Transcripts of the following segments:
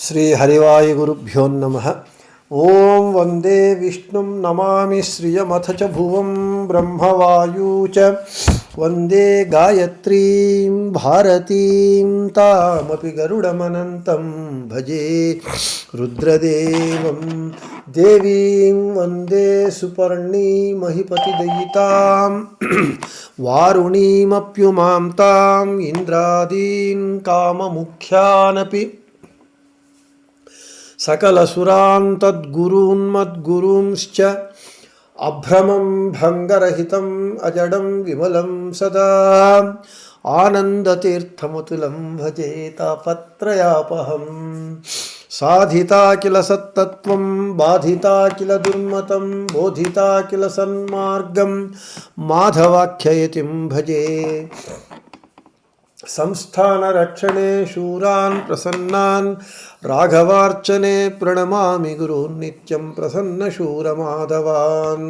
ಶ್ರೀ ಹರಿವಾಯುಗುರುಭ್ಯೋ ನಮಃ. ಓಂ ವಂದೇ ವಿಷ್ಣುಂ ನಮಾಮಿ ಶ್ರಿಯಮಥ ಚ ಭುವಂ ಬ್ರಹ್ಮವಾಯೂ ಚ ವಂದೇ ಗಾಯತ್ರೀಂ ಭಾರತೀಂ ತಾಮಪಿ ಗರುಡಮನಂತಂ ಭಜೆ ರುದ್ರದೇವಂ ದೇವೀಂ ವಂದೇ ಸುಪರ್ಣೀಮಹಿಪತಿದಯಿತಾಂ ವಾರುಣೀಮಪ್ಯುಮಾಂ ತಾಂ ಇಂದ್ರಾದೀನ್ ಕಾಮಮುಖ್ಯಾನಪಿ ಸಕಲಸುರಾನ್ ತದ್ಗುರೂನ್ಮದ್ಗುರೂಂಶ್ಚ ಅಭ್ರಮಂ ಭಂಗರಹಿತಂ ಅಜಡಂ ವಿಮಲಂ ಸದಾ ಆನಂದತೀರ್ಥಮತುಲಂ ಭಜೆ ತಾಪತ್ರಯಾಪಹಂ. ಸಾಧಿತಾ ಕಿಲ ಸತ್ತತ್ವಂ ಬಾಧಿತಾ ಕಿಲ ದುರ್ಮತಂ ಬೋಧಿತಾ ಕಿಲ ಸನ್ಮಾರ್ಗಂ ಮಾಧವಾಖ್ಯಯತಿಂ ಭಜೆ. ಸಂಸ್ಥಾನ ರಕ್ಷಣೆ ಶೂರಾನ್ ಪ್ರಸನ್ನಾನ್ ರಾಘವಾರ್ಚನೆ ಪ್ರಣಮಾಮಿ ಗುರುನ್ ನಿತ್ಯಂ ಪ್ರಸನ್ನಶೂರಮಾಧವಾನ್.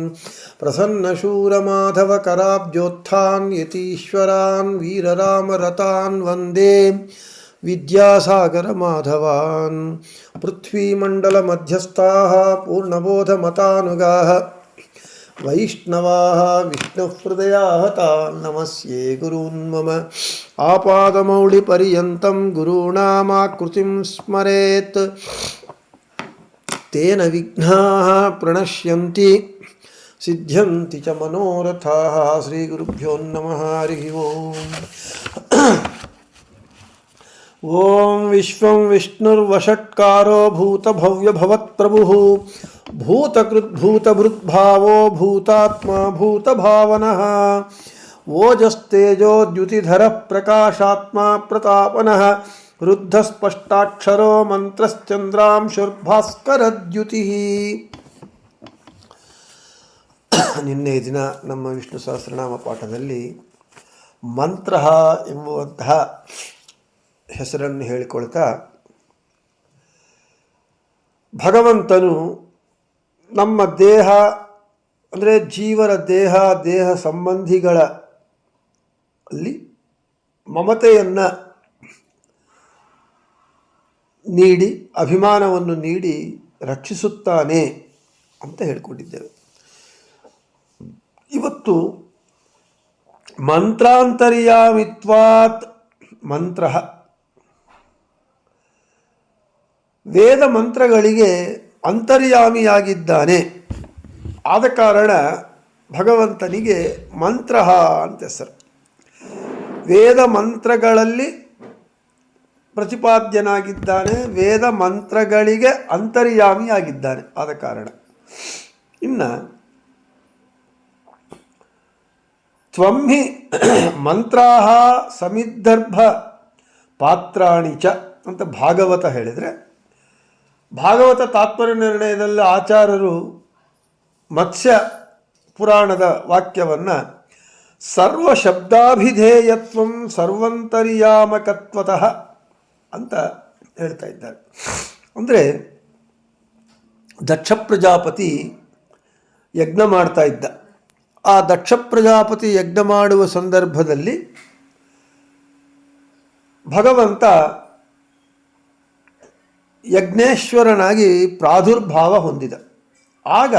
ಪ್ರಸನ್ನಶೂರಮಾಧವ ಕರಾಬ್ಜೋತ್ಥಾನ್ ಯತೀಶ್ವರಾನ್ ವೀರರಾಮರತಾನ್ ವಂದೇ ವಿದ್ಯಾಸಾಗರ ಮಾಧವಾನ್. ಪೃಥ್ವೀಮಂಡಲ ಮಧ್ಯಸ್ಥಾಃ ಪೂರ್ಣಬೋಧಮತಾನುಗಾಃ ವೈಷ್ಣವಾಃ ವಿಷ್ಣುಹೃದಯಾಃ ತಾನ್ ನಮಸ್ಯೆ ಗುರೂನ್ ಮಮ. ಆಪಾದಮೌಳಿಪರ್ಯಂತಂ ಗುರುಣಾಮಾಕೃತಿಂ ಸ್ಮರೇತ್ ತೇನ ವಿಘ್ನಾಃ ಪ್ರಣಶ್ಯಂತಿ ಸಿದ್ಧ್ಯಂತಿ ಚ ಮನೋರಥಾಃ. ಶ್ರೀ ಗುರುಭ್ಯೋ ನಮಃ. ಹರಿ ಓಂ. ಓಂ ವಿಶ್ವಂ ವಿಷ್ಣುರ್ವಷಟ್ಕಾರೋ ಭೂತಭವ್ಯಭವತ್ಪ್ರಭುಃ ಭೂತಕೃದ್ಭೂತಭೃದ್ಭಾವೋ ಭೂತಾತ್ಮ ಭೂತಭಾವನಃ. ಓಜಸ್ತೇಜೋದ್ಯುತಿಧರಃ ಪ್ರಕಾಶಾತ್ಮ ಪ್ರತಾಪನಃ. ರುದ್ಧಸ್ಪಷ್ಟಾಕ್ಷರೋ ಮಂತ್ರಶ್ಚಂದ್ರಾಂಶುರ್ಭಾಸ್ಕರದ್ಯುತಿಃ. ನಿನ್ನೆ ದಿನ ನಮ್ಮ ವಿಷ್ಣು ಸಹಸ್ರನಾಮ ಪಾಠದಲ್ಲಿ ಮಂತ್ರ ಎಂಬುವಂತಹ ಹೆಸರನ್ನು ಹೇಳಿಕೊಳ್ತಾ ಭಗವಂತನು ನಮ್ಮ ದೇಹ ಅಂದರೆ ಜೀವರ ದೇಹ ಸಂಬಂಧಿಗಳ ಅಲ್ಲಿ ಮಮತೆಯನ್ನು ನೀಡಿ ಅಭಿಮಾನವನ್ನು ನೀಡಿ ರಕ್ಷಿಸುತ್ತಾನೆ ಅಂತ ಹೇಳಿಕೊಂಡಿದ್ದೇವೆ. ಇವತ್ತು ಮಂತ್ರಾಂತರ್ಯಾಮಿತ್ವಾತ್ ಮಂತ್ರ, ವೇದ ಮಂತ್ರಗಳಿಗೆ ಅಂತರ್ಯಾಮಿಯಾಗಿದ್ದಾನೆ. ಆದ ಕಾರಣ ಭಗವಂತನಿಗೆ ಮಂತ್ರ ಅಂತ ಹೆಸರು. ವೇದ ಮಂತ್ರಗಳಲ್ಲಿ ಪ್ರತಿಪಾದ್ಯನಾಗಿದ್ದಾನೆ, ವೇದ ಮಂತ್ರಗಳಿಗೆ ಅಂತರ್ಯಾಮಿಯಾಗಿದ್ದಾನೆ. ಆದ ಕಾರಣ ಇನ್ನು ತ್ವಮ್ಮಿ ಮಂತ್ರಾಹ ಸಮಿದ್ದರ್ಭ ಪಾತ್ರಾಣಿ ಚ ಅಂತ ಭಾಗವತ ಹೇಳಿದರೆ, ಭಾಗವತ ತಾತ್ಪರ್ಯ ನಿರ್ಣಯದಲ್ಲಿ ಆಚಾರ್ಯರು ಮತ್ಸ್ಯ ಪುರಾಣದ ವಾಕ್ಯವನ್ನು ಸರ್ವಶಬ್ದಾಭಿಧೇಯತ್ವಂ ಸರ್ವಂತರ್ಯಾಮಕತ್ವತಃ ಅಂತ ಹೇಳ್ತಾ ಇದ್ದಾರೆ. ಅಂದರೆ ದಕ್ಷ ಪ್ರಜಾಪತಿ ಯಜ್ಞ ಮಾಡ್ತಾ ಇದ್ದ. ಆ ದಕ್ಷ ಪ್ರಜಾಪತಿ ಯಜ್ಞ ಮಾಡುವ ಸಂದರ್ಭದಲ್ಲಿ ಭಗವಂತ ಯಜ್ಞೇಶ್ವರನಾಗಿ ಪ್ರಾದುರ್ಭಾವ ಹೊಂದಿದ. ಆಗ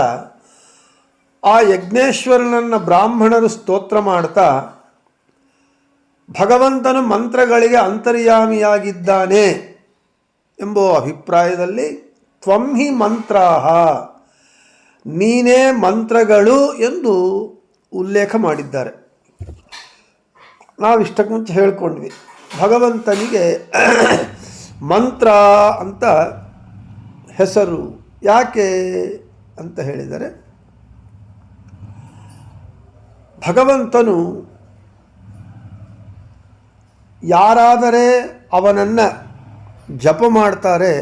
ಆ ಯಜ್ಞೇಶ್ವರನನ್ನು ಬ್ರಾಹ್ಮಣರು ಸ್ತೋತ್ರ ಮಾಡ್ತಾ ಭಗವಂತನ ಮಂತ್ರಗಳಿಗೆ ಅಂತರ್ಯಾಮಿಯಾಗಿದ್ದಾನೆ ಎಂಬ ಅಭಿಪ್ರಾಯದಲ್ಲಿ ತ್ವಂಹಿ ಮಂತ್ರಾಹ, ನೀನೇ ಮಂತ್ರಗಳು ಎಂದು ಉಲ್ಲೇಖ ಮಾಡಿದ್ದಾರೆ. ನಾವಿಷ್ಟಕ್ಕೆ ಮುಂಚೆ ಹೇಳ್ಕೊಂಡ್ವಿ, ಭಗವಂತನಿಗೆ ಮಂತ್ರ ಅಂತ ಹೆಸರು ಯಾಕೆ ಅಂತ ಹೇಳಿದರೆ, ಭಗವಂತನು ಯಾರಾದರೆ ಅವನನ್ನು ಜಪ ಮಾಡ್ತಾರೆ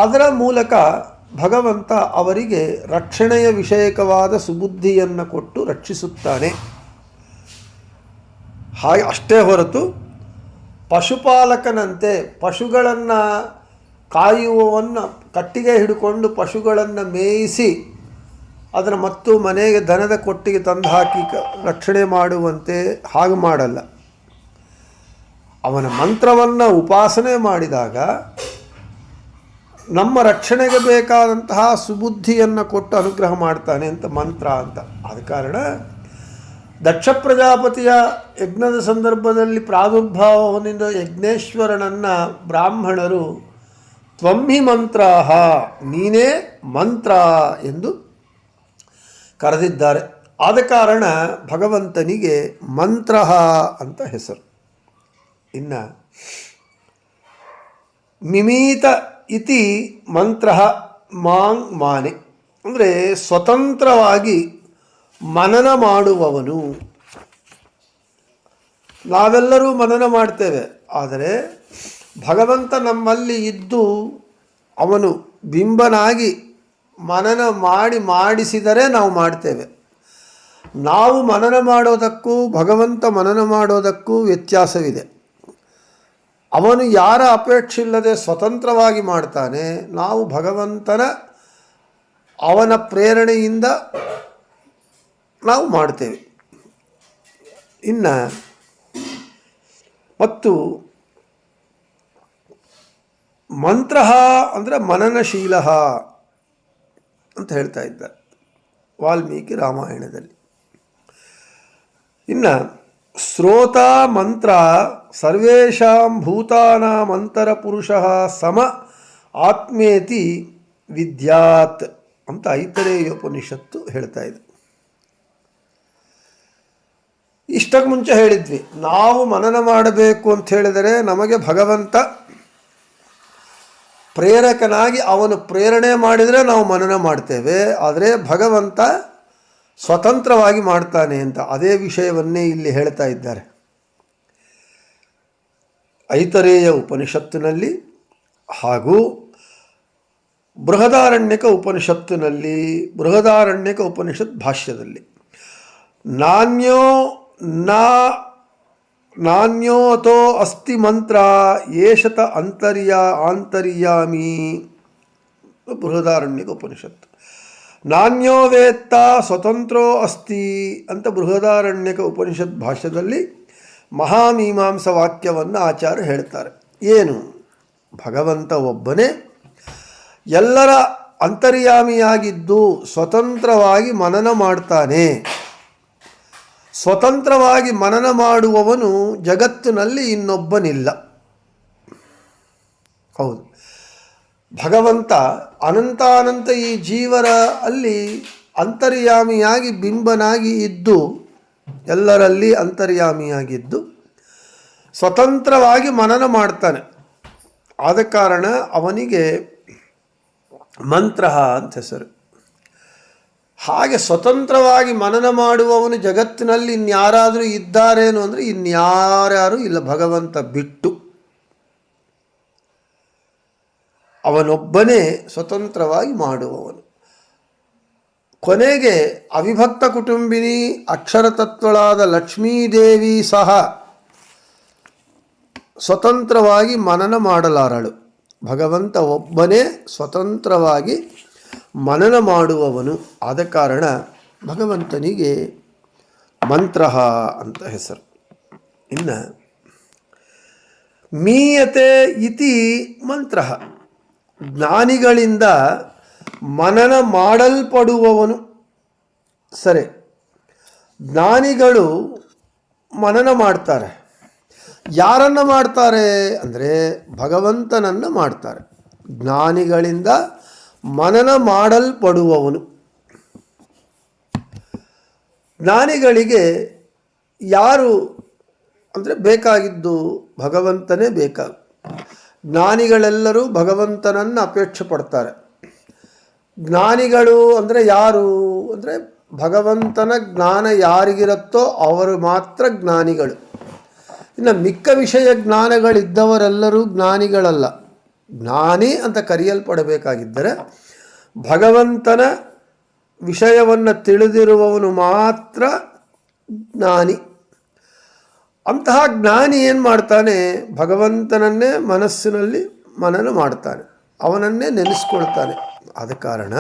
ಅದರ ಮೂಲಕ ಭಗವಂತ ಅವರಿಗೆ ರಕ್ಷಣೆಯ ವಿಷಯಕವಾದ ಸುಬುದ್ಧಿಯನ್ನು ಕೊಟ್ಟು ರಕ್ಷಿಸುತ್ತಾನೆ. ಹಾಗೆ ಅಷ್ಟೇ ಹೊರತು ಪಶುಪಾಲಕನಂತೆ ಪಶುಗಳನ್ನು ಕಾಯುವವನ್ನು ಕಟ್ಟಿಗೆ ಹಿಡ್ಕೊಂಡು ಪಶುಗಳನ್ನು ಮೇಯಿಸಿ ಅದರ ಮತ್ತು ಮನೆಗೆ ದನದ ಕೊಟ್ಟಿಗೆ ತಂದು ಹಾಕಿ ರಕ್ಷಣೆ ಮಾಡುವಂತೆ ಹಾಗೆ ಮಾಡಲ್ಲ. ಅವನ ಮಂತ್ರವನ್ನು ಉಪಾಸನೆ ಮಾಡಿದಾಗ ನಮ್ಮ ರಕ್ಷಣೆಗೆ ಬೇಕಾದಂತಹ ಸುಬುದ್ಧಿಯನ್ನು ಕೊಟ್ಟು ಅನುಗ್ರಹ ಮಾಡ್ತಾನೆ ಅಂತ ಮಂತ್ರ ಅಂತ. ಆದ ಕಾರಣ ದಕ್ಷ ಪ್ರಜಾಪತಿಯ ಯಜ್ಞದ ಸಂದರ್ಭದಲ್ಲಿ ಪ್ರಾದುರ್ಭಾವ ಹೊಂದಿದ ಯಜ್ಞೇಶ್ವರನನ್ನು ಬ್ರಾಹ್ಮಣರು ತ್ವಮ್ಮಿ ಮಂತ್ರಾಹ, ನೀನೇ ಮಂತ್ರ ಎಂದು ಕರೆದಿದ್ದಾರೆ. ಆದ ಕಾರಣ ಭಗವಂತನಿಗೆ ಮಂತ್ರ ಅಂತ ಹೆಸರು. ಇನ್ನು ಮಿಮೀತ ಇತಿ ಮಂತ್ರ ಮಾಂಗ್ ಮಾನೆ ಅಂದರೆ ಸ್ವತಂತ್ರವಾಗಿ ಮನನ ಮಾಡುವವನು. ನಾವೆಲ್ಲರೂ ಮನನ ಮಾಡ್ತೇವೆ, ಆದರೆ ಭಗವಂತ ನಮ್ಮಲ್ಲಿ ಇದ್ದು ಅವನು ಬಿಂಬನಾಗಿ ಮನನ ಮಾಡಿಸಿದರೆ ನಾವು ಮಾಡ್ತೇವೆ. ನಾವು ಮನನ ಮಾಡೋದಕ್ಕೂ ಭಗವಂತ ಮನನ ಮಾಡೋದಕ್ಕೂ ವ್ಯತ್ಯಾಸವಿದೆ. ಅವನು ಯಾರ ಅಪೇಕ್ಷೆ ಇಲ್ಲದೆ ಸ್ವತಂತ್ರವಾಗಿ ಮಾಡ್ತಾನೆ, ನಾವು ಭಗವಂತನ ಅವನ ಪ್ರೇರಣೆಯಿಂದ ನಾವು ಮಾಡ್ತೇವೆ. ಇನ್ನು ಮತ್ತು ಮಂತ್ರ ಅಂದರೆ ಮನನಶೀಲ ಅಂತ ಹೇಳ್ತಾ ಇದ್ದಾರೆ ವಾಲ್ಮೀಕಿ ರಾಮಾಯಣದಲ್ಲಿ. ಇನ್ನು ಶ್ರೋತ ಮಂತ್ರ ಸರ್ವೇಷಾಂ ಭೂತಾನಾಂ ಅಂತರ ಪುರುಷಃ ಸಮ ಆತ್ಮೇತಿ ವಿದ್ಯಾತ್ ಅಂತ ಐತರೇಯೋಪನಿಷತ್ತು ಹೇಳ್ತಾ ಇದೆ. ಇಷ್ಟಕ್ಕೆ ಮುಂಚೆ ಹೇಳಿದ್ವಿ, ನಾವು ಮನನ ಮಾಡಬೇಕು ಅಂತ ಹೇಳಿದರೆ ನಮಗೆ ಭಗವಂತ ಪ್ರೇರಕನಾಗಿ ಅವನು ಪ್ರೇರಣೆ ಮಾಡಿದರೆ ನಾವು ಮನನ ಮಾಡ್ತೇವೆ. ಆದರೆ ಭಗವಂತ ಸ್ವತಂತ್ರವಾಗಿ ಮಾಡ್ತಾನೆ ಅಂತ ಅದೇ ವಿಷಯವನ್ನೇ ಇಲ್ಲಿ ಹೇಳ್ತಾ ಇದ್ದಾರೆ. ಐತರೇಯ ಉಪನಿಷತ್ತಿನಲ್ಲಿ ಹಾಗೂ ಬೃಹದಾರಣ್ಯಕ ಉಪನಿಷತ್ತಿನಲ್ಲಿ, ಬೃಹದಾರಣ್ಯಕ ಉಪನಿಷತ್ ಭಾಷ್ಯದಲ್ಲಿ ನಾನ್ಯೋತೋ ಅಸ್ತಿ ಮಂತ್ರ ಏಷತ ಆಂತರ್ಯಾಮಿ. ಬೃಹದಾರಣ್ಯಕ ಉಪನಿಷತ್ತು. ನಾನ್ಯೋ ವೇತ್ತ ಸ್ವತಂತ್ರೋ ಅಸ್ತಿ ಅಂತ ಬೃಹದಾರಣ್ಯಕ ಉಪನಿಷತ್ ಭಾಷ್ಯದಲ್ಲಿ ಮಹಾಮೀಮಾಂಸ ವಾಕ್ಯವನ್ನು ಆಚಾರ್ಯ ಹೇಳ್ತಾರೆ. ಏನು? ಭಗವಂತ ಒಬ್ಬನೇ ಎಲ್ಲರ ಅಂತರ್ಯಾಮಿಯಾಗಿದ್ದು ಸ್ವತಂತ್ರವಾಗಿ ಮನನ ಮಾಡ್ತಾನೆ. ಸ್ವತಂತ್ರವಾಗಿ ಮನನ ಮಾಡುವವನು ಜಗತ್ತಿನಲ್ಲಿ ಇನ್ನೊಬ್ಬನಿಲ್ಲ. ಹೌದು, ಭಗವಂತ ಅನಂತಾನಂತ ಈ ಜೀವರ ಅಲ್ಲಿ ಅಂತರ್ಯಾಮಿಯಾಗಿ ಬಿಂಬನಾಗಿ ಇದ್ದು, ಎಲ್ಲರಲ್ಲಿ ಅಂತರ್ಯಾಮಿಯಾಗಿದ್ದು ಸ್ವತಂತ್ರವಾಗಿ ಮನನ ಮಾಡ್ತಾನೆ. ಆದ ಕಾರಣ ಅವನಿಗೆ ಮಂತ್ರ ಅಂತ ಹೆಸರು. ಹಾಗೆ ಸ್ವತಂತ್ರವಾಗಿ ಮನನ ಮಾಡುವವನು ಜಗತ್ತಿನಲ್ಲಿ ಇನ್ಯಾರಾದರೂ ಇದ್ದಾರೇನು ಅಂದರೆ ಇನ್ಯಾರ್ಯಾರೂ ಇಲ್ಲ, ಭಗವಂತ ಬಿಟ್ಟು. ಅವನೊಬ್ಬನೇ ಸ್ವತಂತ್ರವಾಗಿ ಮಾಡುವವನು. ಕೊನೆಗೆ ಅವಿಭಕ್ತ ಕುಟುಂಬಿನಿ ಅಕ್ಷರತತ್ವಳಾದ ಲಕ್ಷ್ಮೀದೇವಿ ಸಹ ಸ್ವತಂತ್ರವಾಗಿ ಮನನ ಮಾಡಲಾರಳು. ಭಗವಂತ ಒಬ್ಬನೇ ಸ್ವತಂತ್ರವಾಗಿ ಮನನ ಮಾಡುವವನು. ಆದ ಕಾರಣ ಭಗವಂತನಿಗೆ ಮಂತ್ರ ಅಂತ ಹೆಸರು. ಇನ್ನು ಮೀಯತೆ ಇತಿ ಮಂತ್ರ, ಜ್ಞಾನಿಗಳಿಂದ ಮನನ ಮಾಡಲ್ಪಡುವವನು. ಸರಿ, ಜ್ಞಾನಿಗಳು ಮನನ ಮಾಡ್ತಾರೆ. ಯಾರನ್ನು ಮಾಡ್ತಾರೆ ಅಂದರೆ ಭಗವಂತನನ್ನು ಮಾಡ್ತಾರೆ. ಜ್ಞಾನಿಗಳಿಂದ ಮನನ ಮಾಡಲ್ಪಡುವವನು. ಜ್ಞಾನಿಗಳಿಗೆ ಯಾರು ಅಂದರೆ ಬೇಕಾಗಿದ್ದು ಭಗವಂತನೇ ಬೇಕಾಗ. ಜ್ಞಾನಿಗಳೆಲ್ಲರೂ ಭಗವಂತನನ್ನು ಅಪೇಕ್ಷೆ ಪಡ್ತಾರೆ. ಜ್ಞಾನಿಗಳು ಅಂದರೆ ಯಾರು ಅಂದರೆ ಭಗವಂತನ ಜ್ಞಾನ ಯಾರಿಗಿರುತ್ತೋ ಅವರು ಮಾತ್ರ ಜ್ಞಾನಿಗಳು. ಇನ್ನು ಮಿಕ್ಕ ವಿಷಯ ಜ್ಞಾನಗಳಿದ್ದವರೆಲ್ಲರೂ ಜ್ಞಾನಿಗಳಲ್ಲ. ಜ್ಞಾನಿ ಅಂತ ಕರೆಯಲ್ಪಡಬೇಕಾಗಿದ್ದರೆ ಭಗವಂತನ ವಿಷಯವನ್ನು ತಿಳಿದಿರುವವನು ಮಾತ್ರ ಜ್ಞಾನಿ. ಅಂತಹ ಜ್ಞಾನಿ ಏನು ಮಾಡ್ತಾನೆ? ಭಗವಂತನನ್ನೇ ಮನಸ್ಸಿನಲ್ಲಿ ಮನನ ಮಾಡ್ತಾನೆ, ಅವನನ್ನೇ ನೆನೆಸ್ಕೊಳ್ತಾನೆ. ಆದ ಕಾರಣ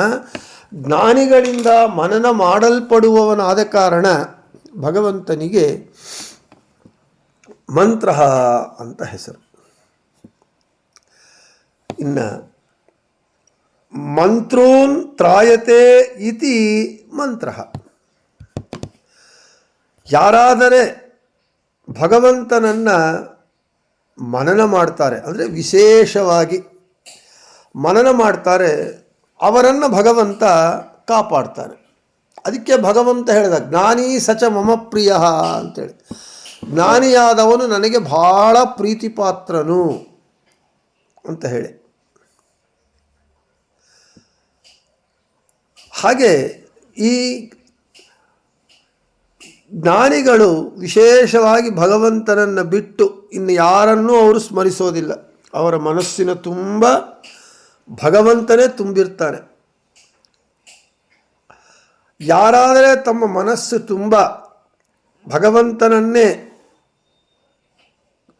ಜ್ಞಾನಿಗಳಿಂದ ಮನನ ಮಾಡಲ್ಪಡುವವನಾದ ಕಾರಣ ಭಗವಂತನಿಗೆ ಮಂತ್ರ ಅಂತ ಹೆಸರು. ಇನ್ನು ಮಂತ್ರೋನ್ ತ್ರಾಯತೆ ಇತಿ ಮಂತ್ರ. ಯಾರಾದರೆ ಭಗವಂತನನ್ನು ಮನನ ಮಾಡ್ತಾರೆ, ಅಂದರೆ ವಿಶೇಷವಾಗಿ ಮನನ ಮಾಡ್ತಾರೆ, ಅವರನ್ನು ಭಗವಂತ ಕಾಪಾಡ್ತಾನೆ. ಅದಕ್ಕೆ ಭಗವಂತ ಹೇಳಿದ ಜ್ಞಾನಿ ಸಚ ಮಮ ಪ್ರಿಯ ಅಂತೇಳಿ. ಜ್ಞಾನಿಯಾದವನು ನನಗೆ ಬಹಳ ಪ್ರೀತಿಪಾತ್ರನು ಅಂತ ಹೇಳಿ. ಹಾಗೆ ಈ ಜ್ಞಾನಿಗಳು ವಿಶೇಷವಾಗಿ ಭಗವಂತನನ್ನು ಬಿಟ್ಟು ಇನ್ನು ಯಾರನ್ನೂ ಅವರು ಸ್ಮರಿಸೋದಿಲ್ಲ. ಅವರ ಮನಸ್ಸಿನ ತುಂಬ ಭಗವಂತನೇ ತುಂಬಿರ್ತಾನೆ. ಯಾರಾದರೆ ತಮ್ಮ ಮನಸ್ಸು ತುಂಬ ಭಗವಂತನನ್ನೇ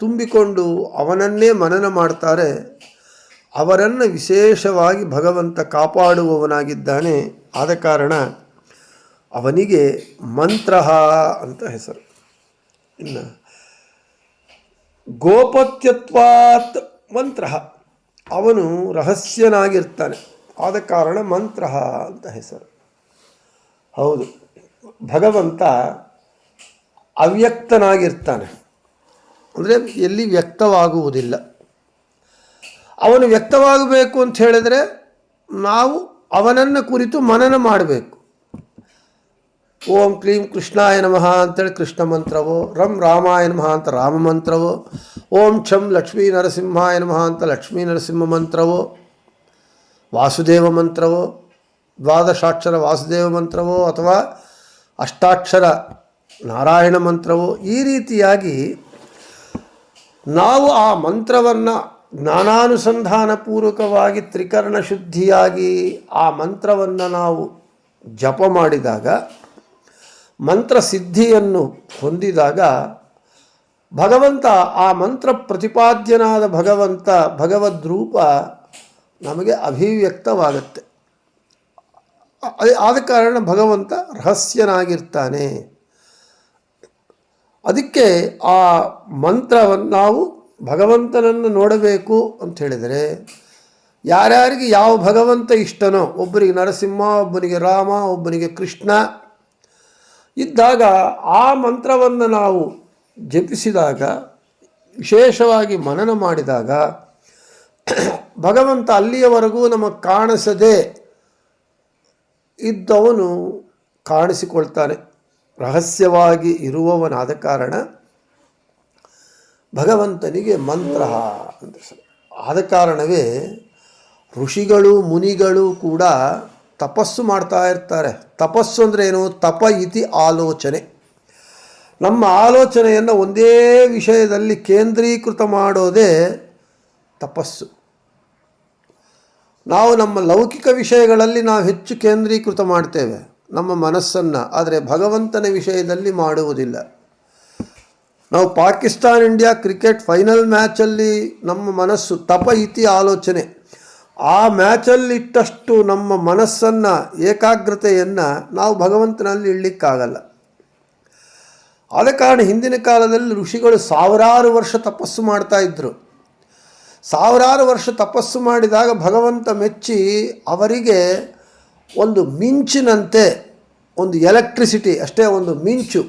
ತುಂಬಿಕೊಂಡು ಅವನನ್ನೇ ಮನನ ಮಾಡ್ತಾರೆ, ಅವರನ್ನು ವಿಶೇಷವಾಗಿ ಭಗವಂತ ಕಾಪಾಡುವವನಾಗಿದ್ದಾನೆ. ಆದ ಕಾರಣ ಅವನಿಗೆ ಮಂತ್ರ ಅಂತ ಹೆಸರು. ಇನ್ನು ಗೋಪತ್ಯತ್ವಾತ್ ಮಂತ್ರ, ಅವನು ರಹಸ್ಯನಾಗಿರ್ತಾನೆ, ಆದ ಕಾರಣ ಮಂತ್ರ ಅಂತ ಹೆಸರು. ಹೌದು, ಭಗವಂತ ಅವ್ಯಕ್ತನಾಗಿರ್ತಾನೆ, ಅಂದರೆ ಎಲ್ಲಿ ವ್ಯಕ್ತವಾಗುವುದಿಲ್ಲ. ಅವನು ವ್ಯಕ್ತವಾಗಬೇಕು ಅಂತ ಹೇಳಿದರೆ ನಾವು ಅವನನ್ನು ಕುರಿತು ಮನನ ಮಾಡಬೇಕು. ಓಂ ಕ್ಲೀಂ ಕೃಷ್ಣಾಯ ನಮಃ ಅಂತೇಳಿ ಕೃಷ್ಣ ಮಂತ್ರವೋ, ರಂ ರಾಮಾಯ ನಮಃ ಅಂತ ರಾಮ ಮಂತ್ರವೋ, ಓಂ ಛಂ ಲಕ್ಷ್ಮೀ ನರಸಿಂಹಾಯ ನಮಃ ಅಂತ ಲಕ್ಷ್ಮೀ ನರಸಿಂಹ ಮಂತ್ರವೋ, ವಾಸುದೇವ ಮಂತ್ರವೋ, ದ್ವಾದಶಾಕ್ಷರ ವಾಸುದೇವ ಮಂತ್ರವೋ, ಅಥವಾ ಅಷ್ಟಾಕ್ಷರ ನಾರಾಯಣ ಮಂತ್ರವೋ, ಈ ರೀತಿಯಾಗಿ ನಾವು ಆ ಮಂತ್ರವನ್ನು ಜ್ಞಾನಾನುಸಂಧಾನಪೂರ್ವಕವಾಗಿ ತ್ರಿಕರಣ ಶುದ್ಧಿಯಾಗಿ ಆ ಮಂತ್ರವನ್ನು ನಾವು ಜಪ ಮಾಡಿದಾಗ, ಮಂತ್ರ ಸಿದ್ಧಿಯನ್ನು ಹೊಂದಿದಾಗ ಭಗವಂತ, ಆ ಮಂತ್ರ ಪ್ರತಿಪಾದ್ಯನಾದ ಭಗವಂತ, ಭಗವದ್ರೂಪ ನಮಗೆ ಅಭಿವ್ಯಕ್ತವಾಗುತ್ತೆ. ಆದ ಕಾರಣ ಭಗವಂತ ರಹಸ್ಯನಾಗಿರ್ತಾನೆ. ಅದಕ್ಕೆ ಆ ಮಂತ್ರವನ್ನು ನಾವು ಭಗವಂತನನ್ನು ನೋಡಬೇಕು ಅಂತ ಹೇಳಿದರೆ, ಯಾರ್ಯಾರಿಗೆ ಯಾವ ಭಗವಂತ ಇಷ್ಟನೋ, ಒಬ್ಬರಿಗೆ ನರಸಿಂಹ, ಒಬ್ಬನಿಗೆ ರಾಮ, ಒಬ್ಬನಿಗೆ ಕೃಷ್ಣ ಇದ್ದಾಗ ಆ ಮಂತ್ರವನ್ನು ನಾವು ಜಪಿಸಿದಾಗ, ವಿಶೇಷವಾಗಿ ಮನನ ಮಾಡಿದಾಗ ಭಗವಂತ ಅಲ್ಲಿಯವರೆಗೂ ನಮಗೆ ಕಾಣಿಸದೆ ಇದ್ದವನು ಕಾಣಿಸಿಕೊಳ್ತಾನೆ, ರಹಸ್ಯವಾಗಿ ಇರುವವನಾದ ಕಾರಣ ಭಗವಂತನಿಗೆ ಮಂತ್ರ ಅಂತ. ಆದ ಕಾರಣವೇ ಋಷಿಗಳು ಮುನಿಗಳು ಕೂಡ ತಪಸ್ಸು ಮಾಡ್ತಾ ಇರ್ತಾರೆ. ತಪಸ್ಸು ಅಂದರೆ ಏನು? ತಪ ಇತಿ ಆಲೋಚನೆ. ನಮ್ಮ ಆಲೋಚನೆಯನ್ನು ಒಂದೇ ವಿಷಯದಲ್ಲಿ ಕೇಂದ್ರೀಕೃತ ಮಾಡೋದೇ ತಪಸ್ಸು. ನಾವು ನಮ್ಮ ಲೌಕಿಕ ವಿಷಯಗಳಲ್ಲಿ ನಾವು ಹೆಚ್ಚು ಕೇಂದ್ರೀಕೃತ ಮಾಡ್ತೇವೆ ನಮ್ಮ ಮನಸ್ಸನ್ನು, ಆದರೆ ಭಗವಂತನ ವಿಷಯದಲ್ಲಿ ಮಾಡುವುದಿಲ್ಲ. ನಾವು ಪಾಕಿಸ್ತಾನ್ ಇಂಡಿಯಾ ಕ್ರಿಕೆಟ್ ಫೈನಲ್ ಮ್ಯಾಚಲ್ಲಿ ನಮ್ಮ ಮನಸ್ಸು ತಪ ಇತಿ ಆಲೋಚನೆ, ಆ ಮ್ಯಾಚಲ್ಲಿಟ್ಟಷ್ಟು ನಮ್ಮ ಮನಸ್ಸನ್ನು, ಏಕಾಗ್ರತೆಯನ್ನು ನಾವು ಭಗವಂತನಲ್ಲಿ ಇಡಲಿಕ್ಕಾಗಲ್ಲ. ಆದ ಕಾರಣ ಹಿಂದಿನ ಕಾಲದಲ್ಲಿ ಋಷಿಗಳು ಸಾವಿರಾರು ವರ್ಷ ತಪಸ್ಸು ಮಾಡ್ತಾಯಿದ್ರು. ಸಾವಿರಾರು ವರ್ಷ ತಪಸ್ಸು ಮಾಡಿದಾಗ ಭಗವಂತ ಮೆಚ್ಚಿ ಅವರಿಗೆ ಒಂದು ಮಿಂಚಿನಂತೆ, ಒಂದು ಎಲೆಕ್ಟ್ರಿಸಿಟಿ ಅಷ್ಟೇ, ಒಂದು ಮಿಂಚು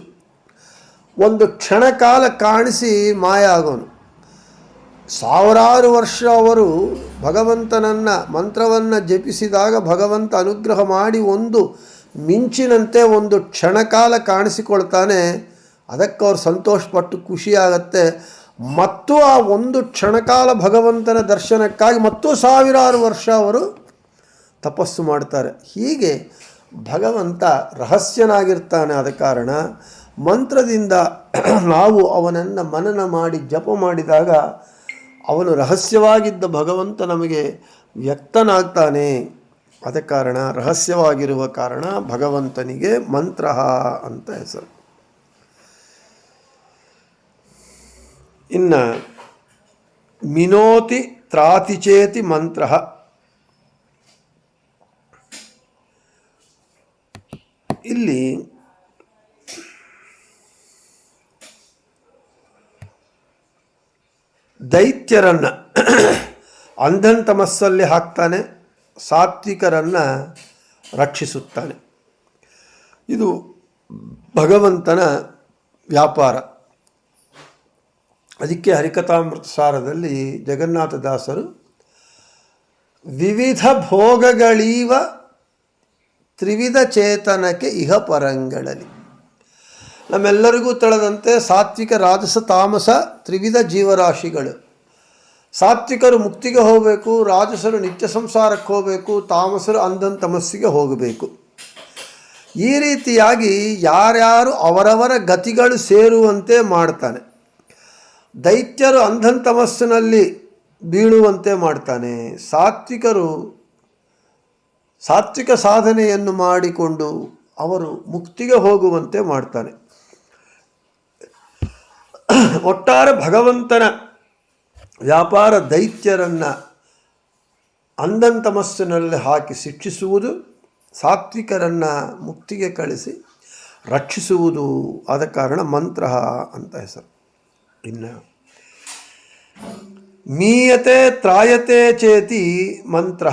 ಒಂದು ಕ್ಷಣಕಾಲ ಕಾಣಿಸಿ ಮಾಯ ಆಗೋನು. ಸಾವಿರಾರು ವರ್ಷ ಅವರು ಭಗವಂತನನ್ನು ಮಂತ್ರವನ್ನು ಜಪಿಸಿದಾಗ ಭಗವಂತ ಅನುಗ್ರಹ ಮಾಡಿ ಒಂದು ಮಿಂಚಿನಂತೆ ಒಂದು ಕ್ಷಣಕಾಲ ಕಾಣಿಸಿಕೊಳ್ತಾನೆ. ಅದಕ್ಕೆ ಅವ್ರು ಸಂತೋಷಪಟ್ಟು ಖುಷಿಯಾಗತ್ತೆ. ಮತ್ತು ಆ ಒಂದು ಕ್ಷಣಕಾಲ ಭಗವಂತನ ದರ್ಶನಕ್ಕಾಗಿ ಮತ್ತು ಸಾವಿರಾರು ವರ್ಷ ಅವರು ತಪಸ್ಸು ಮಾಡ್ತಾರೆ. ಹೀಗೆ ಭಗವಂತ ರಹಸ್ಯನಾಗಿರ್ತಾನೆ. ಆದ ಕಾರಣ ಮಂತ್ರದಿಂದ ನಾವು ಅವನನ್ನು ಮನನ ಮಾಡಿ ಜಪ ಮಾಡಿದಾಗ ಅವನು ರಹಸ್ಯವಾಗಿದ್ದ ಭಗವಂತ ನಮಗೆ ವ್ಯಕ್ತನಾಗ್ತಾನೆ. ಆದ ಕಾರಣ ರಹಸ್ಯವಾಗಿರುವ ಕಾರಣ ಭಗವಂತನಿಗೆ ಮಂತ್ರ ಅಂತ ಹೆಸರು. ಇನ್ನು ಮಿನೋತಿ ತ್ರಾತಿಚೇತಿ ಮಂತ್ರ. ಇಲ್ಲಿ ದೈತ್ಯರನ್ನು ಅಂಧನ್ ತಮಸ್ಸಲ್ಲಿ ಹಾಕ್ತಾನೆ, ಸಾತ್ವಿಕರನ್ನು ರಕ್ಷಿಸುತ್ತಾನೆ. ಇದು ಭಗವಂತನ ವ್ಯಾಪಾರ. ಅದಕ್ಕೆ ಹರಿಕಥಾಮೃತ ಸಾರದಲ್ಲಿ ಜಗನ್ನಾಥದಾಸರು ವಿವಿಧ ಭೋಗಗಳೀವ ತ್ರಿವಿಧ ಚೇತನಕ್ಕೆ ಇಹ ಪರಂಗಳಲ್ಲಿ, ನಮ್ಮೆಲ್ಲರಿಗೂ ತಿಳಿದಂತೆ ಸಾತ್ವಿಕ ರಾಜಸ ತಾಮಸ ತ್ರಿವಿಧ ಜೀವರಾಶಿಗಳು. ಸಾತ್ವಿಕರು ಮುಕ್ತಿಗೆ ಹೋಗಬೇಕು, ರಾಜಸರು ನಿತ್ಯ ಸಂಸಾರಕ್ಕೆ ಹೋಗಬೇಕು, ತಾಮಸರು ಅಂಧನ್ ತಮಸ್ಸಿಗೆ ಹೋಗಬೇಕು. ಈ ರೀತಿಯಾಗಿ ಯಾರ್ಯಾರು ಅವರವರ ಗತಿಗಳು ಸೇರುವಂತೆ ಮಾಡ್ತಾನೆ. ದೈತ್ಯರು ಅಂಧನ್ ತಮಸ್ಸಿನಲ್ಲಿ ಬೀಳುವಂತೆ ಮಾಡ್ತಾನೆ. ಸಾತ್ವಿಕ ಸಾಧನೆಯನ್ನು ಮಾಡಿಕೊಂಡು ಅವರು ಮುಕ್ತಿಗೆ ಹೋಗುವಂತೆ ಮಾಡ್ತಾನೆ. ಒಟ್ಟಾರೆ ಭಗವಂತನ ವ್ಯಾಪಾರ ದೈತ್ಯರನ್ನು ಅಂಧನ್ ತಮಸ್ಸಿನಲ್ಲಿ ಹಾಕಿ ಶಿಕ್ಷಿಸುವುದು, ಸಾತ್ವಿಕರನ್ನು ಮುಕ್ತಿಗೆ ಕಳಿಸಿ ರಕ್ಷಿಸುವುದು. ಆದ ಕಾರಣ ಮಂತ್ರ ಅಂತ ಹೆಸರು. ಇನ್ನು ಮೀಯತೆ ತ್ರಾಯತೆ ಚೇತಿ ಮಂತ್ರ,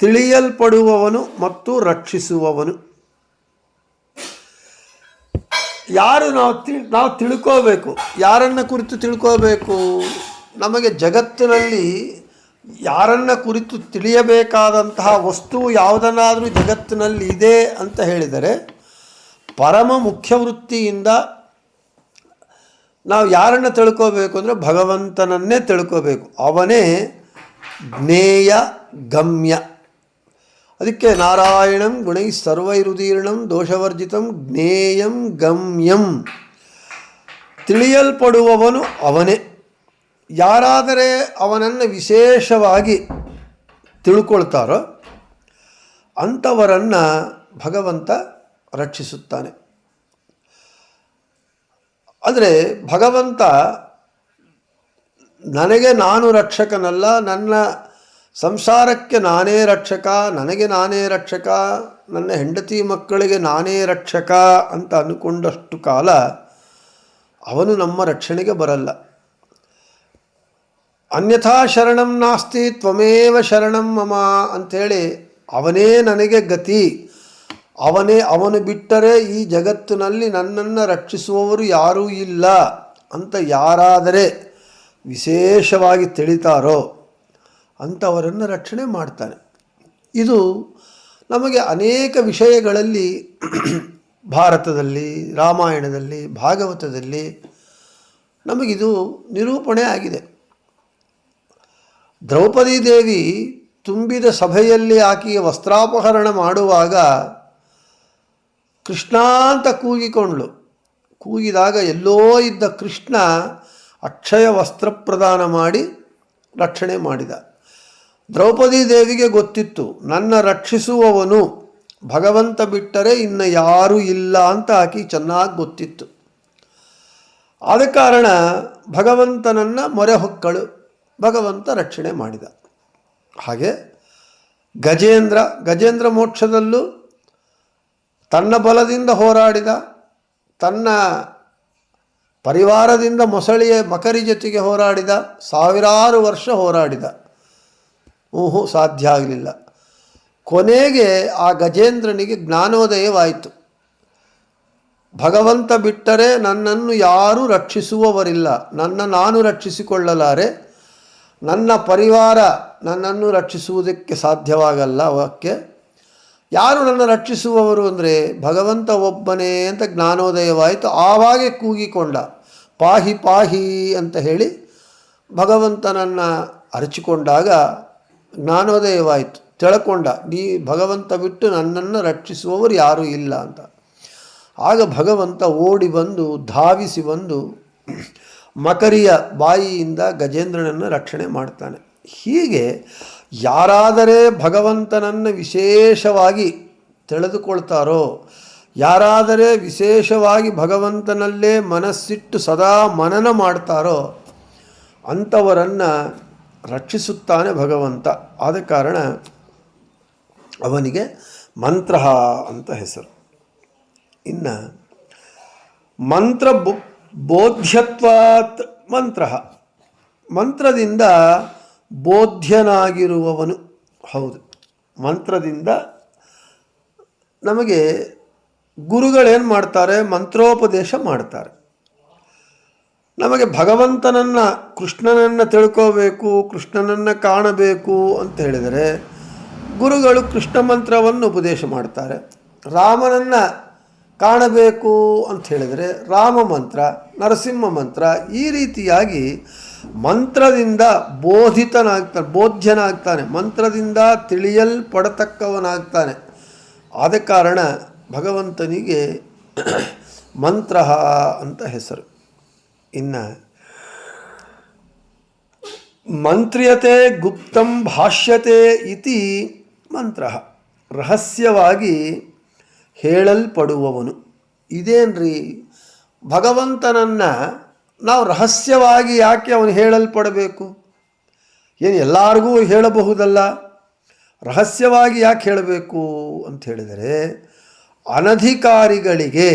ತಿಳಿಯಲ್ಪಡುವವನು ಮತ್ತು ರಕ್ಷಿಸುವವನು. ಯಾರು ನಾವು ತಿಳ್ಕೋಬೇಕು, ಯಾರನ್ನು ಕುರಿತು ತಿಳ್ಕೋಬೇಕು? ನಮಗೆ ಜಗತ್ತಿನಲ್ಲಿ ಯಾರನ್ನು ಕುರಿತು ತಿಳಿಯಬೇಕಾದಂತಹ ವಸ್ತು ಯಾವುದನ್ನಾದರೂ ಜಗತ್ತಿನಲ್ಲಿ ಇದೆ ಅಂತ ಹೇಳಿದರೆ ಪರಮ ಮುಖ್ಯ ವೃತ್ತಿಯಿಂದ ನಾವು ಯಾರನ್ನು ತಿಳ್ಕೋಬೇಕು ಅಂದರೆ ಭಗವಂತನನ್ನೇ ತಿಳ್ಕೋಬೇಕು. ಅವನೇ ಜ್ಞೇಯ ಗಮ್ಯ. ಅದಕ್ಕೆ ನಾರಾಯಣಂ ಗುಣೈ ಸರ್ವೈರುದೀರ್ಣಂ ದೋಷವರ್ಜಿತಂ ಜ್ಞೇಯಂ ಗಮ್ಯಂ. ತಿಳಿಯಲ್ಪಡುವವನು ಅವನೇ. ಯಾರಾದರೆ ಅವನನ್ನು ವಿಶೇಷವಾಗಿ ತಿಳ್ಕೊಳ್ತಾರೋ ಅಂಥವರನ್ನು ಭಗವಂತ ರಕ್ಷಿಸುತ್ತಾನೆ. ಅಂದರೆ ಭಗವಂತ ನನಗೆ ನಾನು ರಕ್ಷಕನಲ್ಲ, ನನ್ನ ಸಂಸಾರಕ್ಕೆ ನಾನೇ ರಕ್ಷಕ, ನನಗೆ ನಾನೇ ರಕ್ಷಕ, ನನ್ನ ಹೆಂಡತಿ ಮಕ್ಕಳಿಗೆ ನಾನೇ ರಕ್ಷಕ ಅಂತ ಅಂದುಕೊಂಡಷ್ಟು ಕಾಲ ಅವನು ನಮ್ಮ ರಕ್ಷಣೆಗೆ ಬರಲ್ಲ. ಅನ್ಯಥಾ ಶರಣಂ ನಾಸ್ತಿ ತ್ವಮೇವ ಶರಣಂ ಮಮ ಅಂಥೇಳಿ ಅವನೇ ನನಗೆ ಗತಿ, ಅವನು ಬಿಟ್ಟರೆ ಈ ಜಗತ್ತಿನಲ್ಲಿ ನನ್ನನ್ನು ರಕ್ಷಿಸುವವರು ಯಾರೂ ಇಲ್ಲ ಅಂತ ಯಾರಾದರೆ ವಿಶೇಷವಾಗಿ ತಿಳಿತಾರೋ ಅಂಥವರನ್ನು ರಕ್ಷಣೆ ಮಾಡ್ತಾನೆ. ಇದು ನಮಗೆ ಅನೇಕ ವಿಷಯಗಳಲ್ಲಿ ಭಾರತದಲ್ಲಿ, ರಾಮಾಯಣದಲ್ಲಿ, ಭಾಗವತದಲ್ಲಿ ನಮಗಿದು ನಿರೂಪಣೆ ಆಗಿದೆ. ದ್ರೌಪದಿ ದೇವಿ ತುಂಬಿದ ಸಭೆಯಲ್ಲಿ ಆಕೆಯ ವಸ್ತ್ರಾಪಹರಣ ಮಾಡುವಾಗ ಕೃಷ್ಣ ಅಂತ ಕೂಗಿದಾಗ ಎಲ್ಲೋ ಇದ್ದ ಕೃಷ್ಣ ಅಕ್ಷಯ ವಸ್ತ್ರ ಪ್ರದಾನ ಮಾಡಿ ರಕ್ಷಣೆ ಮಾಡಿದ. ದ್ರೌಪದಿ ದೇವಿಗೆ ಗೊತ್ತಿತ್ತು, ನನ್ನ ರಕ್ಷಿಸುವವನು ಭಗವಂತ ಬಿಟ್ಟರೆ ಇನ್ನು ಯಾರೂ ಇಲ್ಲ ಅಂತ ಆಕೆ ಚೆನ್ನಾಗಿ ಗೊತ್ತಿತ್ತು. ಆದ ಕಾರಣ ಭಗವಂತನನ್ನು ಮೊರೆ ಹೊಕ್ಕಳು, ಭಗವಂತ ರಕ್ಷಣೆ ಮಾಡಿದ. ಹಾಗೆ ಗಜೇಂದ್ರ ಮೋಕ್ಷದಲ್ಲೂ ತನ್ನ ಬಲದಿಂದ ಹೋರಾಡಿದ, ತನ್ನ ಪರಿವಾರದಿಂದ ಮೊಸಳೆಯ ಮಕರಿ ಜೊತೆಗೆ ಹೋರಾಡಿದ, ಸಾವಿರಾರು ವರ್ಷ ಹೋರಾಡಿದ. ಸಾಧ್ಯ ಆಗಲಿಲ್ಲ. ಕೊನೆಗೆ ಆ ಗಜೇಂದ್ರನಿಗೆ ಜ್ಞಾನೋದಯವಾಯಿತು. ಭಗವಂತ ಬಿಟ್ಟರೆ ನನ್ನನ್ನು ಯಾರೂ ರಕ್ಷಿಸುವವರಿಲ್ಲ, ನಾನು ರಕ್ಷಿಸಿಕೊಳ್ಳಲಾರೆ, ನನ್ನ ಪರಿವಾರ ನನ್ನನ್ನು ರಕ್ಷಿಸುವುದಕ್ಕೆ ಸಾಧ್ಯವಾಗಲ್ಲ. ಅವಕ್ಕೆ ಯಾರು ನನ್ನ ರಕ್ಷಿಸುವವರು ಅಂದರೆ ಭಗವಂತ ಒಬ್ಬನೇ ಅಂತ ಜ್ಞಾನೋದಯವಾಯಿತು. ಆವಾಗೆ ಕೂಗಿಕೊಂಡ, ಪಾಹಿ ಪಾಹಿ ಅಂತ ಹೇಳಿ ಭಗವಂತನನ್ನು ಅರಚಿಕೊಂಡಾಗ ಜ್ಞಾನೋದಯವಾಯಿತು. ತಿಳ್ಕೊಂಡ, ಭಗವಂತ ಬಿಟ್ಟು ನನ್ನನ್ನು ರಕ್ಷಿಸುವವರು ಯಾರೂ ಇಲ್ಲ ಅಂತ. ಆಗ ಭಗವಂತ ಓಡಿ ಬಂದು ಧಾವಿಸಿ ಬಂದು ಮಕರಿಯ ಬಾಯಿಯಿಂದ ಗಜೇಂದ್ರನನ್ನು ರಕ್ಷಣೆ ಮಾಡ್ತಾನೆ. ಹೀಗೆ ಯಾರಾದರೆ ಭಗವಂತನನ್ನು ವಿಶೇಷವಾಗಿ ತಿಳಿದುಕೊಳ್ತಾರೋ, ಯಾರಾದರೆ ವಿಶೇಷವಾಗಿ ಭಗವಂತನಲ್ಲೇ ಮನಸ್ಸಿಟ್ಟು ಸದಾ ಮನನ ಮಾಡ್ತಾರೋ ಅಂಥವರನ್ನು ರಕ್ಷಿಸುತ್ತಾನೆ ಭಗವಂತ. ಆದ ಕಾರಣ ಅವನಿಗೆ ಮಂತ್ರ ಅಂತ ಹೆಸರು. ಇನ್ನು ಬೋಧ್ಯತ್ವಾತ್ ಮಂತ್ರ, ಮಂತ್ರದಿಂದ ಬೋಧ್ಯನಾಗಿರುವವನು. ಹೌದು, ಮಂತ್ರದಿಂದ ನಮಗೆ ಗುರುಗಳೇನು ಮಾಡ್ತಾರೆ? ಮಂತ್ರೋಪದೇಶ ಮಾಡ್ತಾರೆ. ನಮಗೆ ಭಗವಂತನನ್ನು, ಕೃಷ್ಣನನ್ನು ತಿಳ್ಕೋಬೇಕು, ಕೃಷ್ಣನನ್ನು ಕಾಣಬೇಕು ಅಂತ ಹೇಳಿದರೆ ಗುರುಗಳು ಕೃಷ್ಣ ಮಂತ್ರವನ್ನು ಉಪದೇಶ ಮಾಡ್ತಾರೆ. ರಾಮನನ್ನು ಕಾಣಬೇಕು ಅಂತ ಹೇಳಿದರೆ ರಾಮ ಮಂತ್ರ, ನರಸಿಂಹ ಮಂತ್ರ, ಈ ರೀತಿಯಾಗಿ ಮಂತ್ರದಿಂದ ಬೋಧ್ಯನಾಗ್ತಾನೆ, ಮಂತ್ರದಿಂದ ತಿಳಿಯಲ್ಪಡತಕ್ಕವನಾಗ್ತಾನೆ. ಆದ ಕಾರಣ ಭಗವಂತನಿಗೆ ಮಂತ್ರ ಅಂತ ಹೆಸರು. ಇನ್ನು ಮಂತ್ರ್ಯತೆ ಗುಪ್ತಂ ಭಾಷ್ಯತೆ ಇತಿ ಮಂತ್ರ, ರಹಸ್ಯವಾಗಿ ಹೇಳಲ್ಪಡುವವನು. ಇದೇನ್ರಿ, ಭಗವಂತನನ್ನು ನಾವು ರಹಸ್ಯವಾಗಿ ಯಾಕೆ ಅವನು ಹೇಳಲ್ಪಡಬೇಕು? ಏನು ಎಲ್ಲರಿಗೂ ಹೇಳಬಹುದಲ್ಲ, ರಹಸ್ಯವಾಗಿ ಯಾಕೆ ಹೇಳಬೇಕು ಅಂತ ಹೇಳಿದರೆ, ಅನಧಿಕಾರಿಗಳಿಗೆ,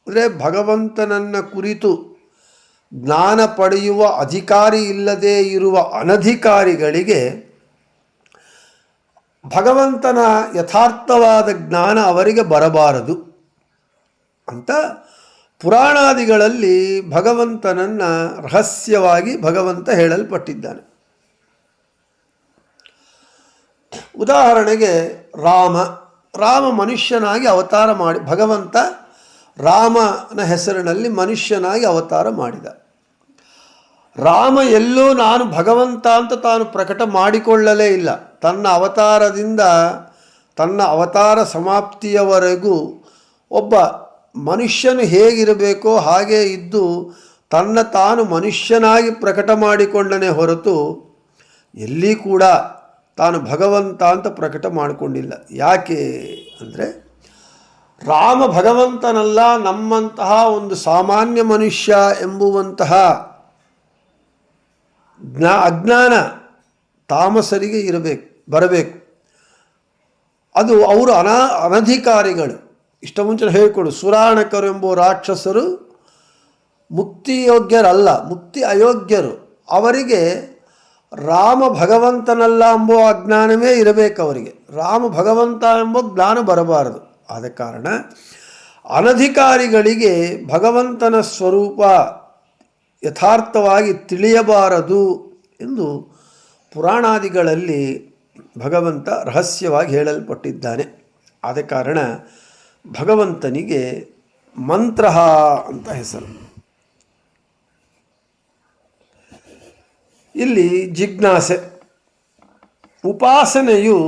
ಅಂದರೆ ಭಗವಂತನನ್ನು ಕುರಿತು ಜ್ಞಾನ ಪಡೆಯುವ ಅಧಿಕಾರಿ ಇಲ್ಲದೇ ಇರುವ ಅನಧಿಕಾರಿಗಳಿಗೆ ಭಗವಂತನ ಯಥಾರ್ಥವಾದ ಜ್ಞಾನ ಅವರಿಗೆ ಬರಬಾರದು ಅಂತ ಪುರಾಣಾದಿಗಳಲ್ಲಿ ಭಗವಂತನನ್ನು ರಹಸ್ಯವಾಗಿ ಭಗವಂತ ಹೇಳಲ್ಪಟ್ಟಿದ್ದಾನೆ. ಉದಾಹರಣೆಗೆ ರಾಮ ಮನುಷ್ಯನಾಗಿ ಅವತಾರ ಮಾಡಿ, ಭಗವಂತ ರಾಮನ ಹೆಸರಿನಲ್ಲಿ ಮನುಷ್ಯನಾಗಿ ಅವತಾರ ಮಾಡಿದ. ರಾಮ ಎಲ್ಲೂ ನಾನು ಭಗವಂತ ಅಂತ ತಾನು ಪ್ರಕಟ ಮಾಡಿಕೊಳ್ಳಲೇ ಇಲ್ಲ. ತನ್ನ ಅವತಾರದಿಂದ ತನ್ನ ಅವತಾರ ಸಮಾಪ್ತಿಯವರೆಗೂ ಒಬ್ಬ ಮನುಷ್ಯನು ಹೇಗಿರಬೇಕೋ ಹಾಗೇ ಇದ್ದು ತನ್ನ ತಾನು ಮನುಷ್ಯನಾಗಿ ಪ್ರಕಟ ಮಾಡಿಕೊಂಡನೇ ಹೊರತು ಎಲ್ಲಿ ಕೂಡ ತಾನು ಭಗವಂತ ಅಂತ ಪ್ರಕಟ ಮಾಡಿಕೊಂಡಿಲ್ಲ. ಯಾಕೆ ಅಂದರೆ, ರಾಮ ಭಗವಂತನಲ್ಲ, ನಮ್ಮಂತಹ ಒಂದು ಸಾಮಾನ್ಯ ಮನುಷ್ಯ ಎಂಬುವಂತಹ ಅಜ್ಞಾನ ತಾಮಸರಿಗೆ ಬರಬೇಕು. ಅದು ಅವರು ಅನಧಿಕಾರಿಗಳು. ಇಷ್ಟ ಮುಂಚೆ ಹೇಳಿಕೊಡು, ಸುರಾಣಕರು ಎಂಬ ರಾಕ್ಷಸರು ಮುಕ್ತಿಯೋಗ್ಯರಲ್ಲ, ಮುಕ್ತಿ ಅಯೋಗ್ಯರು. ಅವರಿಗೆ ರಾಮ ಭಗವಂತನಲ್ಲ ಎಂಬ ಅಜ್ಞಾನವೇ ಇರಬೇಕು. ಅವರಿಗೆ ರಾಮ ಭಗವಂತ ಎಂಬ ಜ್ಞಾನ ಬರಬಾರದು. ಆದ ಕಾರಣ ಅನಧಿಕಾರಿಗಳಿಗೆ ಭಗವಂತನ ಸ್ವರೂಪ ಯಥಾರ್ಥವಾಗಿ ತಿಳಿಯಬಾರದು ಎಂದು ಪುರಾಣಾದಿಗಳಲ್ಲಿ ಭಗವಂತ ರಹಸ್ಯವಾಗಿ ಹೇಳಲ್ಪಟ್ಟಿದ್ದಾನೆ. ಆದ ಕಾರಣ ಭಗವಂತನಿಗೆ ಮಂತ್ರ ಅಂತ ಹೆಸರು. ಇಲ್ಲಿ ಜಿಜ್ಞಾಸೆ, ಉಪಾಸನೆಯು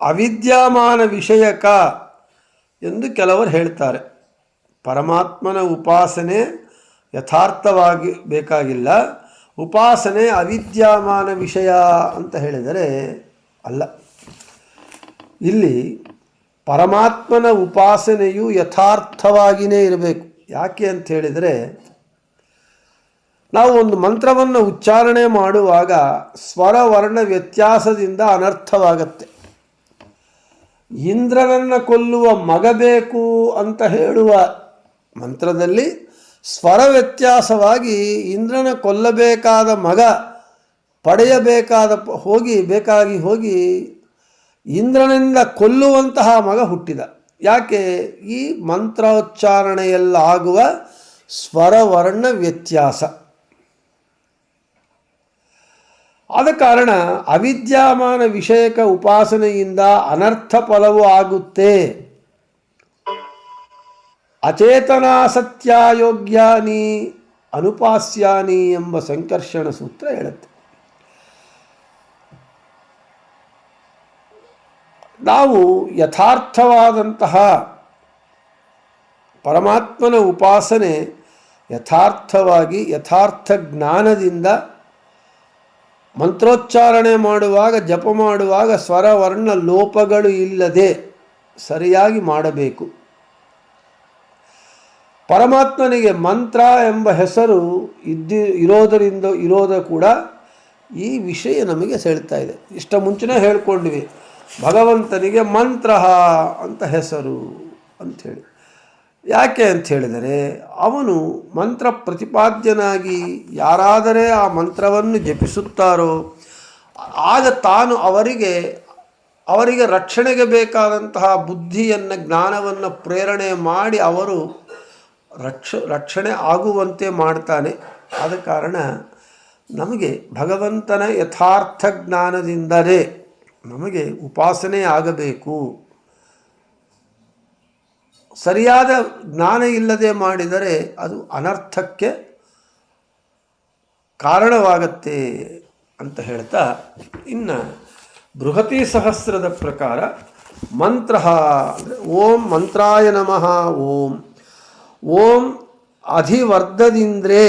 ಅವಿದ್ಯಮಾನ ವಿಷಯಕ ಎಂದು ಕೆಲವರು ಹೇಳ್ತಾರೆ. ಪರಮಾತ್ಮನ ಉಪಾಸನೆ ಯಥಾರ್ಥವಾಗಿ ಬೇಕಾಗಿಲ್ಲ, ಉಪಾಸನೆ ಅವಿದ್ಯಮಾನ ವಿಷಯ ಅಂತ ಹೇಳಿದರೆ ಅಲ್ಲ. ಇಲ್ಲಿ ಪರಮಾತ್ಮನ ಉಪಾಸನೆಯು ಯಥಾರ್ಥವಾಗಿಯೇ ಇರಬೇಕು. ಯಾಕೆ ಅಂತ ಹೇಳಿದರೆ, ನಾವು ಒಂದು ಮಂತ್ರವನ್ನು ಉಚ್ಚಾರಣೆ ಮಾಡುವಾಗ ಸ್ವರವರ್ಣ ವ್ಯತ್ಯಾಸದಿಂದ ಅನರ್ಥವಾಗತ್ತೆ. ಇಂದ್ರನನ್ನು ಕೊಲ್ಲುವ ಮಗ ಬೇಕು ಅಂತ ಹೇಳುವ ಮಂತ್ರದಲ್ಲಿ ಸ್ವರ ವ್ಯತ್ಯಾಸವಾಗಿ ಇಂದ್ರನ ಕೊಲ್ಲಬೇಕಾದ ಮಗ ಬೇಕಾಗಿ ಹೋಗಿ ಇಂದ್ರನಿಂದ ಕೊಲ್ಲುವಂತಹ ಮಗ ಹುಟ್ಟಿದ. ಯಾಕೆ? ಈ ಮಂತ್ರೋಚ್ಚಾರಣೆಯಲ್ಲಾಗುವ ಸ್ವರವರ್ಣ ವ್ಯತ್ಯಾಸ. ಆದ ಕಾರಣ ಅವಿದ್ಯಮಾನ ವಿಷಯಕ ಉಪಾಸನೆಯಿಂದ ಅನರ್ಥ ಫಲವೂ ಆಗುತ್ತೆ. ಅಚೇತನಾಸತ್ಯಾಯೋಗ್ಯಾನಿ ಅನುಪಾಸ್ಯಾನಿ ಎಂಬ ಸಂಕರ್ಷಣ ಸೂತ್ರ ಹೇಳುತ್ತೆ. ನಾವು ಯಥಾರ್ಥವಾದಂತಹ ಪರಮಾತ್ಮನ ಉಪಾಸನೆ ಯಥಾರ್ಥವಾಗಿ ಯಥಾರ್ಥ ಜ್ಞಾನದಿಂದ ಮಂತ್ರೋಚ್ಚಾರಣೆ ಮಾಡುವಾಗ, ಜಪ ಮಾಡುವಾಗ ಸ್ವರವರ್ಣ ಲೋಪಗಳು ಇಲ್ಲದೆ ಸರಿಯಾಗಿ ಮಾಡಬೇಕು. ಪರಮಾತ್ಮನಿಗೆ ಮಂತ್ರ ಎಂಬ ಹೆಸರು ಇರೋದ ಕೂಡ ಈ ವಿಷಯ ನಮಗೆ ಸೆಳ್ತಾ ಇದೆ. ಇಷ್ಟ ಮುಂಚೆನೇ ಹೇಳ್ಕೊಂಡ್ವಿ, ಭಗವಂತನಿಗೆ ಮಂತ್ರ ಅಂತ ಹೆಸರು ಅಂಥೇಳಿ. ಯಾಕೆ ಅಂತ ಹೇಳಿದರೆ ಅವನು ಮಂತ್ರ ಪ್ರತಿಪಾದ್ಯನಾಗಿ ಯಾರಾದರೆ ಆ ಮಂತ್ರವನ್ನು ಜಪಿಸುತ್ತಾರೋ ಆಗ ತಾನು ಅವರಿಗೆ ರಕ್ಷಣೆಗೆ ಬೇಕಾದಂತಹ ಬುದ್ಧಿಯನ್ನು ಜ್ಞಾನವನ್ನು ಪ್ರೇರಣೆ ಮಾಡಿ ಅವರು ರಕ್ಷಣೆ ಆಗುವಂತೆ ಮಾಡ್ತಾನೆ. ಆದ ಕಾರಣ ನಮಗೆ ಭಗವಂತನ ಯಥಾರ್ಥ ಜ್ಞಾನದಿಂದಲೇ ನಮಗೆ ಉಪಾಸನೆ ಆಗಬೇಕು. ಸರಿಯಾದ ಜ್ಞಾನ ಇಲ್ಲದೆ ಮಾಡಿದರೆ ಅದು ಅನರ್ಥಕ್ಕೆ ಕಾರಣವಾಗತ್ತೆ ಅಂತ ಹೇಳ್ತಾ, ಇನ್ನು ಬೃಹತಿ ಸಹಸ್ರದ ಪ್ರಕಾರ ಮಂತ್ರ ಅಂದರೆ ಓಂ ಮಂತ್ರಾಯ ನಮಃ. ಓಂ ಅಧಿವರ್ಧದಿಂದ್ರೇ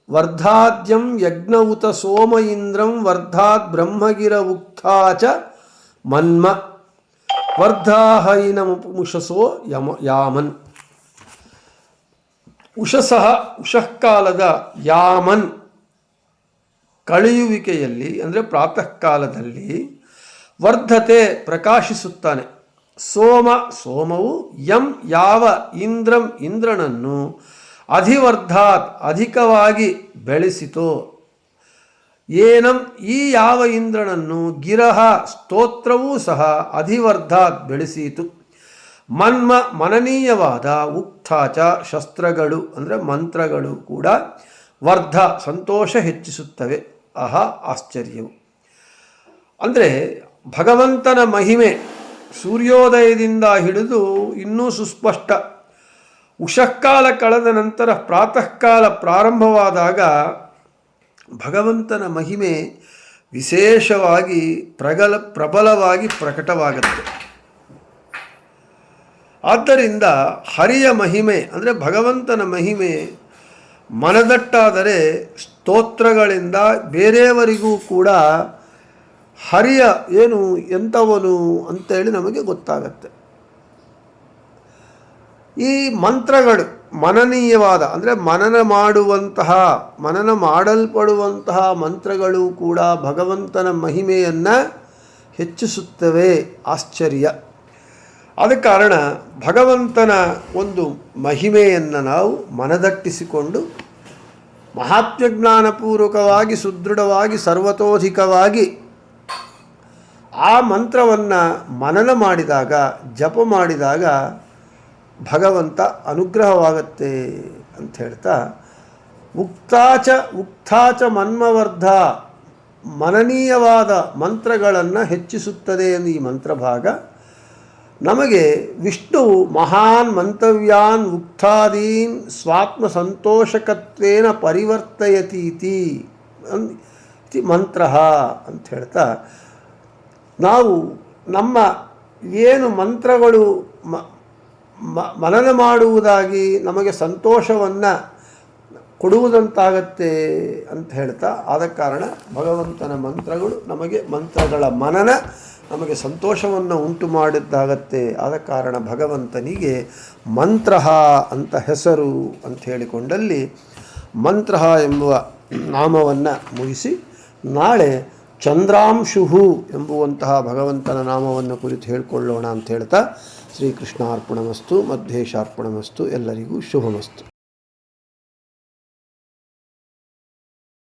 ವರ್ಧಾದ್ಯಂ ಯಜ್ಞೌತ ಸೋಮ ಇಂದ್ರಂ ವರ್ಧಾತ್ ಬ್ರಹ್ಮಗಿರ ಉಕ್ತಾಚ ಮನ್ಮ ವರ್ಧಾಹೈನಮುಷಸೋ ಯಾಮನ್. ಉಷಃಕಾಲದ ಯಾಮನ್ ಕಳೆಯುವಿಕೆಯಲ್ಲಿ ಅಂದರೆ ಪ್ರಾತಃ ಕಾಲದಲ್ಲಿ ವರ್ಧತೆ ಪ್ರಕಾಶಿಸುತ್ತಾನೆ. ಸೋಮವು ಯಾವ ಇಂದ್ರನನ್ನು ಅಧಿವರ್ಧಾತ್ ಅಧಿಕವಾಗಿ ಬೆಳೆಸಿತೋ, ಯಾವ ಇಂದ್ರನನ್ನು ಗಿರಹ ಸ್ತೋತ್ರವೂ ಸಹ ಅಧಿವರ್ಧಾತ್ ಬೆಳೆಸಿತು. ಮನನೀಯವಾದ ಉಕ್ತಾಚ ಶಸ್ತ್ರಗಳು ಅಂದರೆ ಮಂತ್ರಗಳು ಕೂಡ ವರ್ಧ ಸಂತೋಷ ಹೆಚ್ಚಿಸುತ್ತವೆ. ಆಶ್ಚರ್ಯವು ಅಂದರೆ ಭಗವಂತನ ಮಹಿಮೆ ಸೂರ್ಯೋದಯದಿಂದ ಹಿಡಿದು ಇನ್ನೂ ಸುಸ್ಪಷ್ಟ. ಉಷಃಕಾಲ ಕಳೆದ ನಂತರ ಪ್ರಾತಃ ಕಾಲ ಪ್ರಾರಂಭವಾದಾಗ ಭಗವಂತನ ಮಹಿಮೆ ವಿಶೇಷವಾಗಿ ಪ್ರಬಲವಾಗಿ ಪ್ರಕಟವಾಗುತ್ತೆ. ಆದ್ದರಿಂದ ಹರಿಯ ಮಹಿಮೆ ಅಂದರೆ ಭಗವಂತನ ಮಹಿಮೆ ಮನದಟ್ಟಾದರೆ ಸ್ತೋತ್ರಗಳಿಂದ ಬೇರೆಯವರಿಗೂ ಕೂಡ ಹರಿಯ ಎಂಥವನು ಅಂತೇಳಿ ನಮಗೆ ಗೊತ್ತಾಗತ್ತೆ. ಈ ಮಂತ್ರಗಳು ಮನನೀಯವಾದ ಅಂದರೆ ಮನನ ಮಾಡಲ್ಪಡುವಂತಹ ಮಂತ್ರಗಳು ಕೂಡ ಭಗವಂತನ ಮಹಿಮೆಯನ್ನು ಹೆಚ್ಚಿಸುತ್ತವೆ. ಆಶ್ಚರ್ಯ. ಆದ ಕಾರಣ ಭಗವಂತನ ಒಂದು ಮಹಿಮೆಯನ್ನು ನಾವು ಮನದಟ್ಟಿಸಿಕೊಂಡು ಮಹಾತ್ಮ್ಯಜ್ಞಾನಪೂರ್ವಕವಾಗಿ ಸುದೃಢವಾಗಿ ಸರ್ವತೋಧಿಕವಾಗಿ ಆ ಮಂತ್ರವನ್ನು ಮನನ ಮಾಡಿದಾಗ ಜಪ ಮಾಡಿದಾಗ ಭಗವಂತ ಅನುಗ್ರಹವಾಗತ್ತೆ ಅಂತ ಹೇಳ್ತಾ, ಉಕ್ತಾಚ ಮನ್ಮವರ್ಧ ಮನನೀಯವಾದ ಮಂತ್ರಗಳನ್ನು ಹೆಚ್ಚಿಸುತ್ತದೆ ಎಂದು ಈ ಮಂತ್ರಭಾಗ ನಮಗೆ ವಿಷ್ಣುವು ಮಹಾನ್ ಮಂತವ್ಯಾನ್ ಉಕ್ತಾದೀನ್ ಸ್ವಾತ್ಮ ಸಂತೋಷಕತ್ವೇನ ಪರಿವರ್ತಯತೀತಿ ಮಂತ್ರ ಅಂತ ಹೇಳ್ತಾ, ನಾವು ನಮ್ಮ ಏನು ಮಂತ್ರಗಳು ಮನನ ಮಾಡುವುದಾಗಿ ನಮಗೆ ಸಂತೋಷವನ್ನು ಕೊಡುವುದಂತಾಗತ್ತೆ ಅಂತ ಹೇಳ್ತಾ, ಆದ ಕಾರಣ ಭಗವಂತನ ಮಂತ್ರಗಳು ನಮಗೆ ಮಂತ್ರಗಳ ಮನನ ನಮಗೆ ಸಂತೋಷವನ್ನು ಉಂಟು ಮಾಡಿದ್ದಾಗತ್ತೆ. ಆದ ಕಾರಣ ಭಗವಂತನಿಗೆ ಮಂತ್ರ ಅಂತ ಹೆಸರು ಅಂತ ಹೇಳಿಕೊಂಡಲ್ಲಿ ಮಂತ್ರ ಎಂಬುವ ನಾಮವನ್ನು ಮುಗಿಸಿ ನಾಳೆ ಚಂದ್ರಾಂಶುಹು ಎಂಬುವಂತಹ ಭಗವಂತನ ನಾಮವನ್ನು ಕುರಿತು ಹೇಳಿಕೊಳ್ಳೋಣ ಅಂತ ಹೇಳ್ತಾ, ಶ್ರೀಕೃಷ್ಣಾರ್ಪಣಮಸ್ತು, ಮಧ್ವೇಶಾರ್ಪಣಮಸ್ತು. ಎಲ್ಲರಿಗೂ ಶುಭಮಸ್ತು.